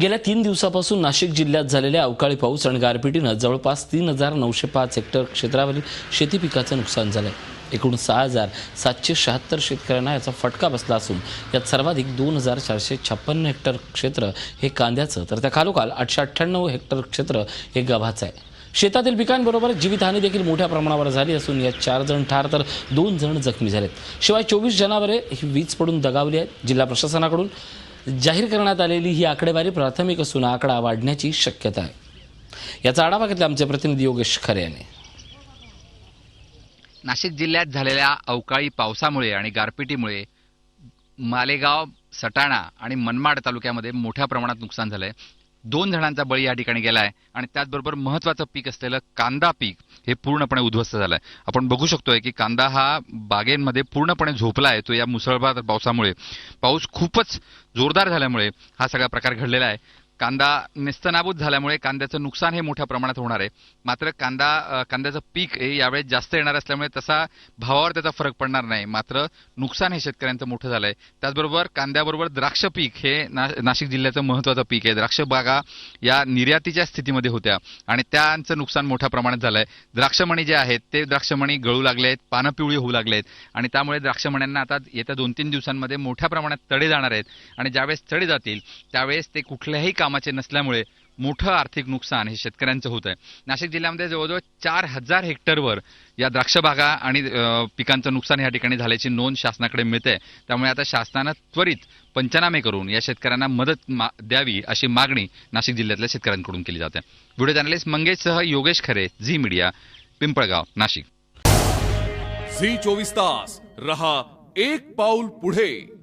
गेल्या 3 दिवसापासून नाशिक जिल्ह्यात झालेल्या अवकाळी पाऊस आणि गारपिटीनं जवळपास 3,905 हेक्टर क्षेत्रावरील शेती पिकाचं नुकसान झालंय। एकूण 6,776 शेतकऱ्यांना याचा फटका बसला असून यात सर्वाधिक 2,456 हेक्टर क्षेत्र हे कांद्याचं तर त्या खालोखाल 898 हेक्टर क्षेत्र हे गव्हाचं आहे। शेतातील पिकांबरोबर जीवितहानी देखील मोठ्या प्रमाणावर झाली असून यात 4 जण ठार तर 2 जण जखमी झालेत। शिवाय 24 जनावरे ही वीज पडून दगावली आहेत। जिल्हा प्रशासनाकडून जाहीर करण्यात आलेली ही आकडेवारी प्राथमिक असून आकडा वाढण्याची शक्यता आहे। याचा आढावा घेतला आमचे प्रतिनिधी योगेश खरे यांनी। नाशिक जिल्ह्यात झालेल्या अवकाळी पावसामुळे आणि गारपिटीमुळे मालेगाव, सटाणा आणि मनमाड तालुक्यामध्ये मोठ्या प्रमाणात नुकसान झालंय। 2 जणांचा बळी या ठिकाणी गेलाय आणि त्याचबरोबर महत्त्वाचं पीक असलेलं कांदा पीक हे पूर्णपणे उद्ध्वस्त झालंय। आपण बघू शकतोय की कांदा हा बागेंमध्ये पूर्णपणे झोपलाय। तो या मुसळधार पावसामुळे, पाऊस खूपच जोरदार झाल्यामुळे हा सगळा प्रकार घडलेला आहे। कांदा नेस्तनाबूत झाल्यामुळे कांद्याचं नुकसान हे मोठ्या प्रमाणात होणार आहे। मात्र कांद्याचं पीक हे यावेळी जास्त येणार असल्यामुळे तसा भावावर त्याचा फरक पडणार नाही। मात्र नुकसान हे शेतकऱ्यांचं मोठं झालंय। त्याचबरोबर कांद्याबरोबर द्राक्ष पीक हे नाशिक जिल्ह्याचं महत्त्वाचं पीक आहे। द्राक्ष बागा या निर्यातीच्या स्थितीमध्ये होत्या आणि त्यांचं नुकसान मोठ्या प्रमाणात झालंय। द्राक्षमणी जे आहेत ते द्राक्षमणी गळू लागले आहेत, पानं पिवळी होऊ लागले आहेत आणि त्यामुळे द्राक्षमण्यांना आता येत्या 2-3 दिवसांमध्ये मोठ्या प्रमाणात तडे जाणार आहेत आणि ज्यावेळेस तडे जातील त्यावेळेस ते कुठल्याही कामाचे नसल्यामुळे मोठं आर्थिक नुकसान हे शेतकऱ्यांचं होत आहे। नाशिक जिल्ह्यामध्ये जवळजवळ 4,000 हेक्टरवर या द्राक्ष बागा आणि पिकांचं नुकसान या ठिकाणी झाल्याची नोंद शासनाकडे मिळते। त्यामुळे आता शासनानं त्वरित पंचनामे करून या शेतकऱ्यांना मदत द्यावी अशी मागणी नाशिक जिल्ह्यातल्या शेतकऱ्यांकडून केली जाते। व्हिडिओ जर्नलिस्ट मंगेशसह Yogesh Khare, Zee media, Pimpalgaon, Nashik. Zee 24 तास रहा एक पाऊल पुढे।